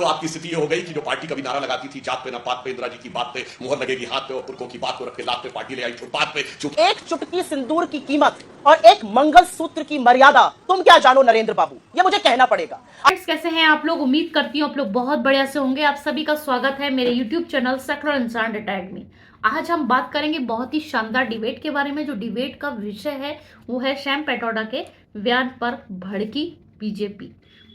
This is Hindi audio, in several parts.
तो आपकी स्थिति ये हो गई कि जो पार्टी कभी नारा लगाती थी जात पे ना पात पे, इंदिरा जी की बात पे मुहर लगेगी हाथ पे, और पुरखों की बात को रख के लात पे पार्टी ले आई फुटपाथ पे। एक चुटकी सिंदूर की कीमत और एक मंगलसूत्र की मर्यादा तुम क्या जानो नरेंद्र बाबू, ये मुझे कहना पड़ेगा। कैसे हैं आप लोग? उम्मीद करती हूँ आप लोग बहुत बढ़िया से होंगे। आप सभी का स्वागत है मेरे YouTube चैनल सेकुलर इंसान अटैक में। आज हम बात करेंगे बहुत ही शानदार डिबेट के बारे में। जो डिबेट का विषय है वो है सैम पेट्रोडा के बयान पर भड़की बीजेपी।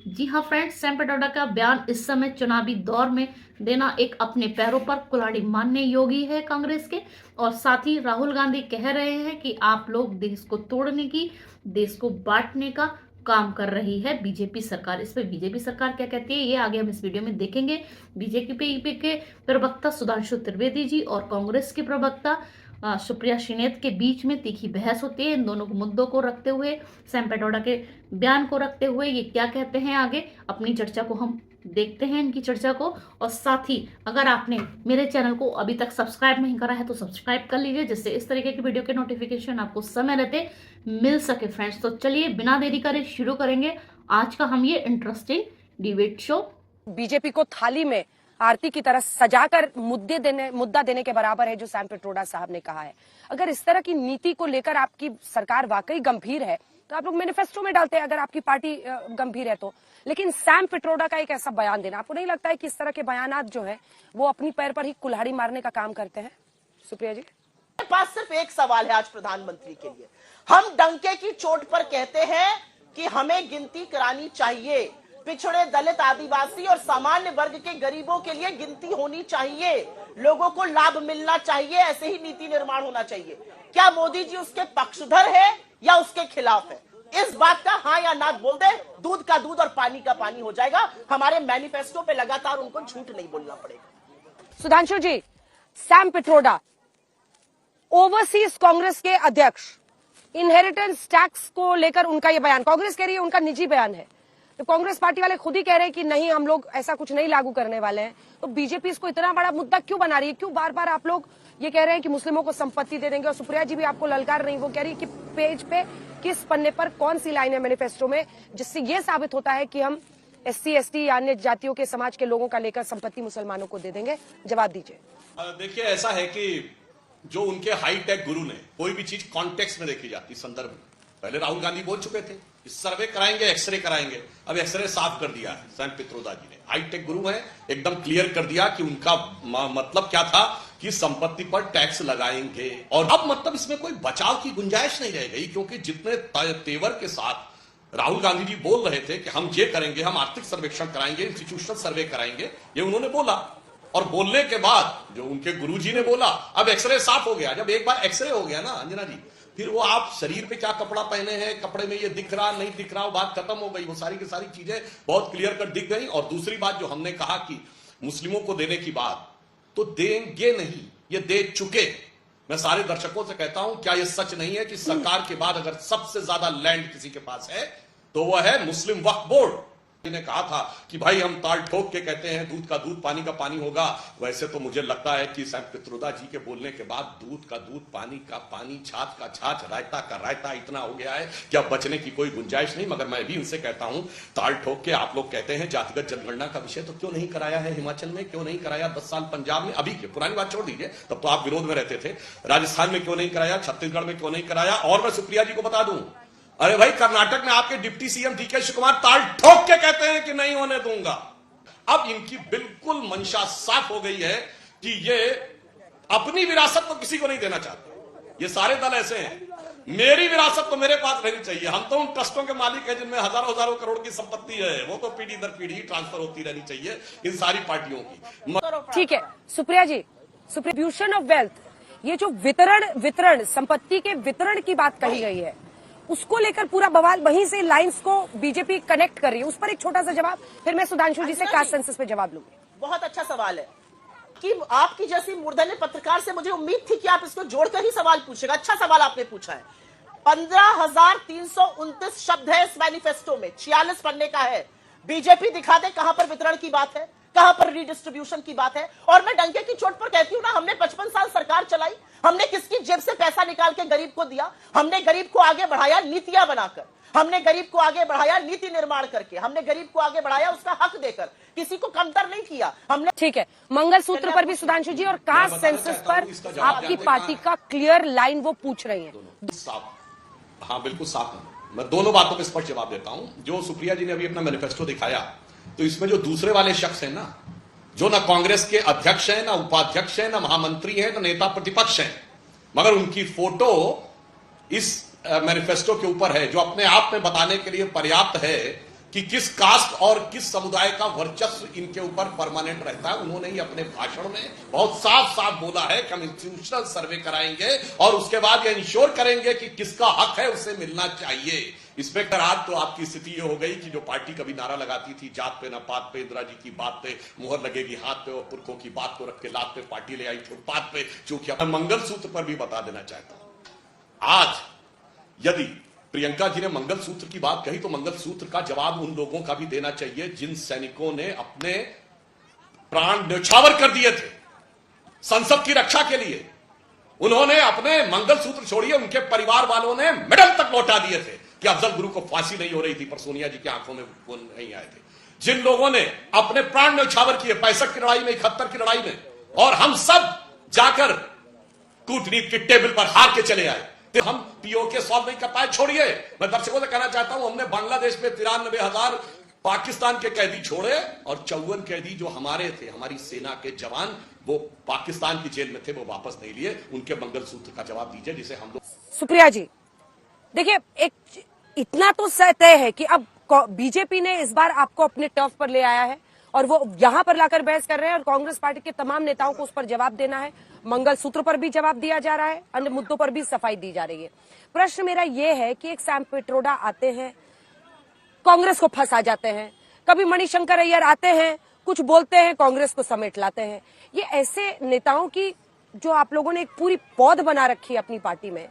जी हाँ फ्रेंड्स, सैम पेट्रोडा का बयान इस समय चुनावी दौर में देना एक अपने पैरों पर कुल्हाड़ी मारने योगी है कांग्रेस के। और साथ ही राहुल गांधी कह रहे हैं कि आप लोग देश को तोड़ने की, देश को बांटने का काम कर रही है बीजेपी सरकार। इस पे बीजेपी सरकार क्या कहती है ये आगे हम इस वीडियो में देखेंगे। बीजेपी के प्रवक्ता सुधांशु त्रिवेदी जी और कांग्रेस के प्रवक्ता सुप्रिया श्रीनेत के बीच में तीखी बहस होती है। इन दोनों मुद्दों को रखते हुए, सैम पेट्रोडा के बयान को रखते हुए ये क्या कहते हैं, आगे अपनी चर्चा को हम देखते हैं, इनकी चर्चा को। और साथ ही अगर आपने मेरे चैनल को अभी तक सब्सक्राइब नहीं करा है तो सब्सक्राइब कर लीजिए, जिससे इस तरीके की वीडियो के नोटिफिकेशन आपको समय रहते मिल सके फ्रेंड्स। तो चलिए बिना देरी करे शुरू करेंगे आज का हम ये इंटरेस्टिंग डिबेट शो। बीजेपी को थाली में आरती की तरह सजाकर मुद्दा देने के बराबर है जो सैम पेट्रोडा साहब ने कहा है। अगर इस तरह की नीति को लेकर आपकी सरकार वाकई गंभीर है तो आप लोग मैनिफेस्टो में डालते हैं, अगर आपकी पार्टी गंभीर है तो। लेकिन सैम पेट्रोडा का एक ऐसा बयान देना, आपको नहीं लगता है कि इस तरह के बयानात जो है वो अपनी पैर पर ही कुल्हाड़ी मारने का काम करते हैं? सुप्रिया जी, मेरे पास सिर्फ एक सवाल है आज प्रधानमंत्री के लिए। हम डंके की चोट पर कहते हैं कि हमें गिनती करानी चाहिए, पिछड़े दलित आदिवासी और सामान्य वर्ग के गरीबों के लिए गिनती होनी चाहिए, लोगों को लाभ मिलना चाहिए, ऐसे ही नीति निर्माण होना चाहिए। क्या मोदी जी उसके पक्षधर है या उसके खिलाफ है? इस बात का हाँ या ना बोल दे, दूध का दूध और पानी का पानी हो जाएगा। हमारे मैनिफेस्टो पे लगातार उनको झूठ नहीं बोलना पड़ेगा। सुधांशु जी, सैम पेट्रोडा ओवरसीज कांग्रेस के अध्यक्ष, इनहेरिटेंस टैक्स को लेकर उनका यह बयान, कांग्रेस कह रही है उनका निजी बयान है, तो कांग्रेस पार्टी वाले खुद ही कह रहे हैं कि नहीं हम लोग ऐसा कुछ नहीं लागू करने वाले हैं। तो बीजेपी इसको इतना बड़ा मुद्दा क्यों बना रही है? क्यों बार बार आप लोग ये कह रहे हैं कि मुस्लिमों को संपत्ति दे देंगे? और सुप्रिया जी भी आपको ललकार रही, वो कह रही है कि पेज पे किस पन्ने पर कौन सी लाइन है मैनिफेस्टो में जिससे ये साबित होता है कि हम SC ST या अन्य जातियों के समाज के लोगों का लेकर संपत्ति मुसलमानों को दे देंगे। जवाब दीजिए। देखिए ऐसा है कि जो उनके हाईटेक गुरु ने, कोई भी चीज कॉन्टेक्स्ट में देखी जाती, संदर्भ में। पहले राहुल गांधी बोल चुके थे इस सर्वे कराएंगे, एक्सरे कराएंगे। अब एक्सरे साफ कर दिया है सैम पेट्रोडा जी ने, हाईटेक गुरु है, एकदम क्लियर कर दिया कि उनका मतलब क्या था कि संपत्ति पर टैक्स लगाएंगे। और अब मतलब इसमें कोई बचाव की गुंजाइश नहीं रह गई, क्योंकि जितने तेवर के साथ राहुल गांधी जी बोल रहे थे कि हम ये करेंगे, हम आर्थिक सर्वेक्षण कराएंगे, इंस्टीट्यूशनल सर्वे कराएंगे, ये उन्होंने बोला। और बोलने के बाद जो उनके गुरुजी ने बोला, अब एक्सरे साफ हो गया। जब एक बार एक्सरे हो गया ना अंजना जी, फिर वो आप शरीर पे क्या कपड़ा पहने हैं, कपड़े में ये दिख रहा नहीं दिख रहा, वो बात खत्म हो गई। वो सारी की सारी चीजें बहुत क्लियर कट दिख गई। और दूसरी बात जो हमने कहा कि मुस्लिमों को देने की बात, तो देंगे नहीं, ये दे चुके। मैं सारे दर्शकों से कहता हूं, क्या ये सच नहीं है कि सरकार के बाद अगर सबसे ज्यादा लैंड किसी के पास है तो वह है मुस्लिम वक्फ बोर्ड। ने कहा था कि भाई हम ताल ठोक के कहते हैं दूध का दूध पानी का पानी होगा। वैसे तो मुझे लगता है कि सैम पेट्रोडा जी के बोलने के बाद दूध का दूध पानी का पानी, छाछ का छाछ, रायता का रायता इतना हो गया है कि अब बचने की कोई गुंजाइश नहीं। मगर मैं भी उनसे कहता हूं, ताल ठोक के आप लोग कहते हैं जातिगत जनगणना का विषय तो क्यों नहीं कराया है हिमाचल में, क्यों नहीं कराया 10 साल पंजाब में? अभी की पुरानी बात छोड़ दीजिए, तब तो आप विरोध में रहते थे। राजस्थान में क्यों नहीं कराया, छत्तीसगढ़ में क्यों नहीं कराया? और मैं सुप्रिया जी को बता दूं, अरे भाई कर्नाटक में आपके डिप्टी CM DK शिवकुमार ताल ठोक के कहते हैं कि नहीं होने दूंगा। अब इनकी बिल्कुल मंशा साफ हो गई है कि ये अपनी विरासत तो किसी को नहीं देना चाहते। ये सारे दल ऐसे हैं, मेरी विरासत तो मेरे पास रहनी चाहिए। हम तो उन ट्रस्टों के मालिक हैं जिनमें हजारों करोड़ की संपत्ति है, वो तो पीढ़ी दर पीढ़ी ट्रांसफर होती रहनी चाहिए इन सारी पार्टियों की। ठीक है सुप्रिया जी, डिस्ट्रीब्यूशन ऑफ वेल्थ, ये जो वितरण संपत्ति के वितरण की बात कही गई है, उसको लेकर पूरा बवाल, वहीं से लाइंस को बीजेपी कनेक्ट कर रही है। उस पर एक छोटा सा जवाब, फिर मैं सुधांशु जी से कास्ट सेंसस पे जवाब लूंगी। बहुत अच्छा सवाल है कि आपकी जैसी मूर्धन्य पत्रकार से मुझे उम्मीद थी कि आप इसको जोड़कर ही सवाल पूछेगा। अच्छा सवाल आपने पूछा है। 15,329 शब्द है इस मैनिफेस्टो में, 46 पन्ने का है। बीजेपी दिखा दे कहां पर वितरण की बात है। कहां पर रीडिस्ट्रीब्यूशन की बात है? और मैं डंके की चोट पर कहती हूं ना, हमने 55 साल सरकार चलाई, हमने किसकी जेब से पैसा निकाल के गरीब को दिया? हमने गरीब को आगे बढ़ाया नीतियां बनाकर, हमने गरीब को आगे बढ़ाया नीति निर्माण करके, हमने गरीब को आगे बढ़ाया उसका हक देकर, किसी को कमतर नहीं किया हमने। ठीक है, मंगलसूत्र पर भी सुधांशु जी और कास्ट सेंसस पर आपकी पार्टी का क्लियर लाइन वो पूछ रही है। साफ, हाँ बिल्कुल साफ है। मैं दोनों बातों पे स्पष्ट जवाब देता हूं। जो सुप्रिया जी ने अभी अपना मैनिफेस्टो दिखाया, तो इसमें जो दूसरे वाले शख्स हैं ना, जो ना कांग्रेस के अध्यक्ष हैं, ना उपाध्यक्ष हैं, ना महामंत्री हैं, ना नेता प्रतिपक्ष हैं, मगर उनकी फोटो इस मैनिफेस्टो के ऊपर है, जो अपने आप में बताने के लिए पर्याप्त है कि किस कास्ट और किस समुदाय का वर्चस्व इनके ऊपर परमानेंट रहता है। उन्होंने ही अपने भाषण में बहुत साफ साफ बोला है कि हम इंस्टीट्यूशनल सर्वे कराएंगे और उसके बाद ये इंश्योर करेंगे कि किसका हक है उसे मिलना चाहिए। इसमें आज तो आपकी स्थिति ये हो गई कि जो पार्टी कभी नारा लगाती थी जात पे ना पात पे, इंदिरा जी की बात पे मुहर लगेगी हाथ पे, और पुरखों की बात को रख के लात पे पार्टी ले आई फुटपाथ पे, चूंकि मंगलसूत्र पर भी बता देना चाहता हूं। आज यदि प्रियंका जी ने मंगलसूत्र की बात कही, तो मंगलसूत्र का जवाब उन लोगों का भी देना चाहिए जिन सैनिकों ने अपने प्राण न्यौछावर कर दिए थे संसद की रक्षा के लिए। उन्होंने अपने मंगलसूत्र छोड़िए, उनके परिवार वालों ने मेडल तक लौटा दिए थे कि अफजल गुरु को फांसी नहीं हो रही थी, पर सोनिया जी की आंखों में वो नहीं आए थे। जिन लोगों ने अपने प्राण न्यौछावर किए 65 की लड़ाई में, 71 की लड़ाई में, और हम सब जाकर कूटनीति के टेबल पर हार के चले आए, हम पीओके सॉल्व नहीं कर पाए। छोड़िए, मैं दर्शकों से कहना चाहता हूं, हमने बांग्लादेश में 93,000 पाकिस्तान के कैदी छोड़े और 54 कैदी जो हमारे थे, हमारी सेना के जवान, वो पाकिस्तान की जेल में थे, वो वापस नहीं लिए। उनके मंगलसूत्र का जवाब दीजिए जिसे हम लोग। सुप्रिया जी देखिए, एक इतना तो तय है कि अब बीजेपी ने इस बार आपको अपने टर्फ पर ले आया है और वो यहां पर लाकर बहस कर रहे हैं और कांग्रेस पार्टी के तमाम नेताओं को उस पर जवाब देना है। मंगलसूत्र पर भी जवाब दिया जा रहा है, अन्य मुद्दों पर भी सफाई दी जा रही है। प्रश्न मेरा ये है कि एक सैम पिट्रोडा आते हैं, कांग्रेस को फंसा जाते हैं, कभी मणिशंकर अय्यर आते हैं, कुछ बोलते हैं, कांग्रेस को समेट लाते हैं। ये ऐसे नेताओं की जो आप लोगों ने एक पूरी पौध बना रखी है अपनी पार्टी में,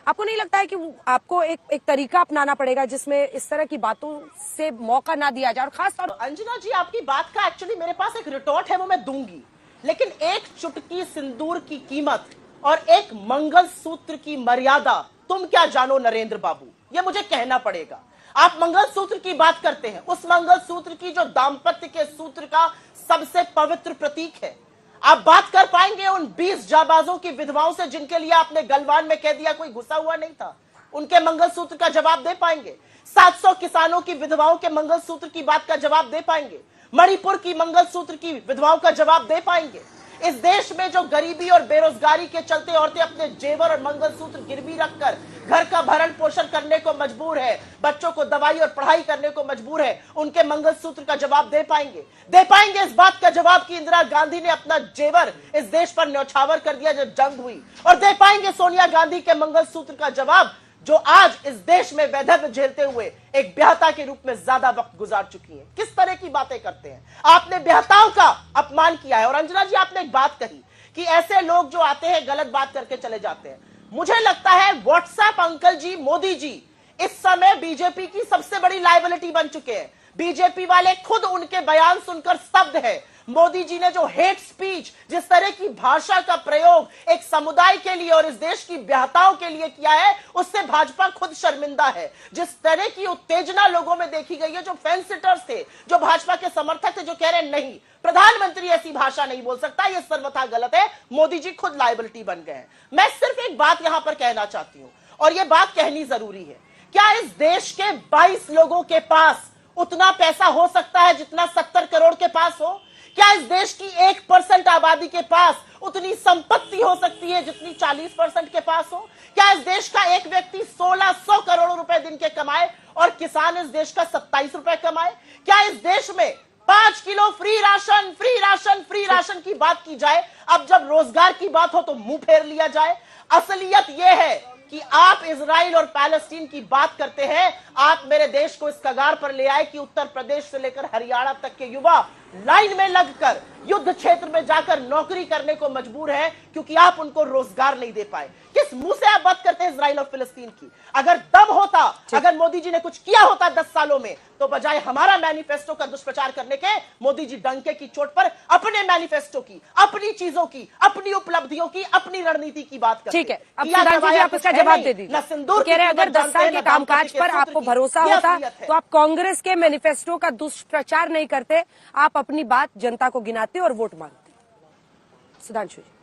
आपको नहीं लगता है कि आपको एक तरीका अपनाना पड़ेगा जिसमें इस तरह की बातों से मौका ना दिया जाए? और खास तौर अंजना जी, आपकी बात का एक्चुअली मेरे पास एक रिटॉर्ट है, वो मैं दूंगी, लेकिन एक चुटकी सिंदूर की कीमत और एक मंगलसूत्र की मर्यादा तुम क्या जानो नरेंद्र बाबू, ये मुझे कहना पड़ेगा। आप मंगलसूत्र की बात करते हैं, उस मंगलसूत्र की जो दाम्पत्य के सूत्र का सबसे पवित्र प्रतीक है। आप बात कर पाएंगे उन 20 जाबाजों की विधवाओं से जिनके लिए आपने गलवान में कह दिया कोई घुसा हुआ नहीं था? उनके मंगलसूत्र का जवाब दे पाएंगे? 700 किसानों की विधवाओं के मंगलसूत्र की बात का जवाब दे पाएंगे? मणिपुर की मंगलसूत्र की विधवाओं का जवाब दे पाएंगे? इस देश में जो गरीबी और बेरोजगारी के चलते औरतें अपने जेवर और मंगलसूत्र गिरवी रखकर घर का भरण पोषण करने को मजबूर है, बच्चों को दवाई और पढ़ाई करने को मजबूर है, उनके मंगलसूत्र का जवाब दे पाएंगे? दे पाएंगे इस बात का जवाब कि इंदिरा गांधी ने अपना जेवर इस देश पर न्यौछावर कर दिया जब जंग हुई? और दे पाएंगे सोनिया गांधी के मंगलसूत्र का जवाब जो आज इस देश में वैधव्य झेलते हुए एक ब्याहता के रूप में ज्यादा वक्त गुजार चुकी हैं? किस तरह की बातें करते हैं? आपने ब्याहताओं का अपमान किया है। और अंजना जी, आपने एक बात कही कि ऐसे लोग जो आते हैं गलत बात करके चले जाते हैं। मुझे लगता है व्हाट्सएप अंकल जी, मोदी जी इस समय बीजेपी की सबसे बड़ी लायबिलिटी बन चुके हैं। बीजेपी वाले खुद उनके बयान सुनकर स्तब्ध है। मोदी जी ने जो हेट स्पीच, जिस तरह की भाषा का प्रयोग एक समुदाय के लिए और इस देश की ब्याहताओं के लिए किया है, उससे भाजपा खुद शर्मिंदा है। जिस तरह की उत्तेजना लोगों में देखी गई है, जो फेंस सिटर्स थे, जो भाजपा के समर्थक थे, जो कह रहे नहीं प्रधानमंत्री ऐसी भाषा नहीं बोल सकता, यह सर्वथा गलत है, मोदी जी खुद लायबिलिटी बन गए हैं। मैं सिर्फ एक बात यहां पर कहना चाहती हूं और यह बात कहनी जरूरी है। क्या इस देश के 22 लोगों के पास उतना पैसा हो सकता है जितना 70 करोड़ के पास हो? क्या इस देश की 1% आबादी के पास उतनी संपत्ति हो सकती है जितनी 40% के पास हो? क्या इस देश का एक व्यक्ति 1600 करोड़ रुपए दिन के कमाए और किसान इस देश का 27 रुपए कमाए? क्या इस देश में 5 किलो फ्री राशन की बात की जाए, अब जब रोजगार की बात हो तो मुंह फेर लिया जाए? असलियत यह है कि आप इजराइल और पैलेस्टीन की बात करते हैं। आप मेरे देश को इस कगार पर ले आए कि उत्तर प्रदेश से लेकर हरियाणा तक के युवा लाइन में लगकर युद्ध क्षेत्र में जाकर नौकरी करने को मजबूर है क्योंकि आप उनको रोजगार नहीं दे पाए। किस मुंह से आप बात करते हैं इजराइल और फिलिस्तीन की? अगर दम होता, अगर मोदी जी ने कुछ किया होता 10 सालों में, तो बजाय हमारा मैनिफेस्टो का दुष्प्रचार करने के मोदी जी डंके की चोट पर अपने मैनिफेस्टो की, अपनी चीजों की, अपनी उपलब्धियों की, अपनी रणनीति की बात करते। ठीक है, अब सुधांशु जी आप इसका जवाब दे दीजिए। सिंदूर कह रहे हैं अगर 10 साल के कामकाज पर आपको भरोसा होता तो आप कांग्रेस के मैनिफेस्टो का दुष्प्रचार नहीं करते, आप अपनी बात जनता को गिनाते और वोट मांगते। सुधांशु जी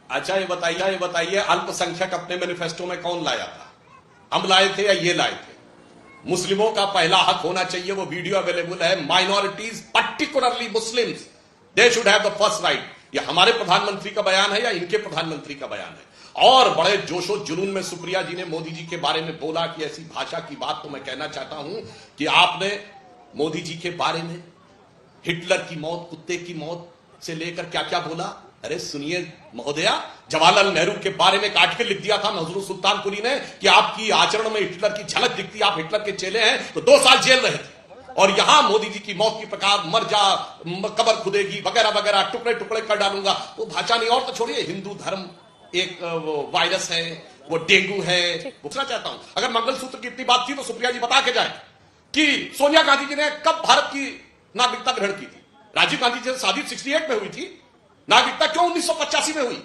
अच्छा ये बताइए अल्पसंख्यक अपने मैनिफेस्टो में कौन लाया था? हम लाए थे या ये लाए थे? मुस्लिमों का पहला हक होना चाहिए, वो वीडियो अवेलेबल है। Minorities particularly Muslims they should have the first right. ये हमारे प्रधानमंत्री का बयान है या इनके प्रधानमंत्री का बयान है? और बड़े जोशो जुनून में सुप्रिया जी ने मोदी जी के बारे में बोला कि ऐसी भाषा की बात, तो मैं कहना चाहता हूं कि आपने मोदी जी के बारे में हिटलर की मौत, कुत्ते की मौत से लेकर क्या क्या बोला। अरे सुनिए महोदया, जवाहरलाल नेहरू के बारे में एक आर्टिकल लिख दिया था मजरूर सुल्तानपुरी ने कि आपकी आचरण में हिटलर की झलक दिखती, आप हिटलर के चेले हैं, तो 2 साल जेल रहे थे। और यहां मोदी जी की मौत की प्रकार, मर जा, कब्र खुदेगी वगैरह वगैरह, टुकड़े टुकड़े कर डालूंगा, वो भाषा नहीं। और तो छोड़िए, हिंदू धर्म एक वो वायरस है, वो डेंगू है। पूछना चाहता हूं, अगर मंगलसूत्र की इतनी बात थी तो सुप्रिया जी बता के जाए कि सोनिया गांधी जी ने कब भारत की नागरिकता ग्रहण की थी? राजीव गांधी जी से शादी 68 में हुई थी, नागरिकता क्यों 1985 में हुई,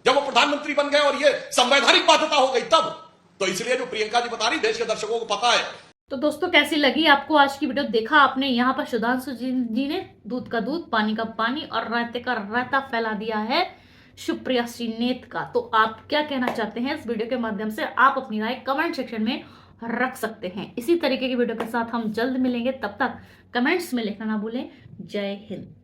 जब वो प्रधानमंत्री बन गए और ये संवैधानिक बाध्यता हो गई तब। तो इसलिए जो प्रियंका जी बता रही, देश के दर्शकों को पता है। तो दोस्तों कैसी लगी आपको आज की वीडियो? देखा आपने, यहाँ पर सुधांशु जी ने दूध का दूध, पानी का पानी और रायते का रायता फैला दिया है सुप्रिया श्रीनेत का। तो आप क्या कहना चाहते हैं इस वीडियो के माध्यम से? आप अपनी राय कमेंट सेक्शन में रख सकते हैं। इसी तरीके की वीडियो के साथ हम जल्द मिलेंगे, तब तक कमेंट्स में लिखना ना भूलें। जय हिंद।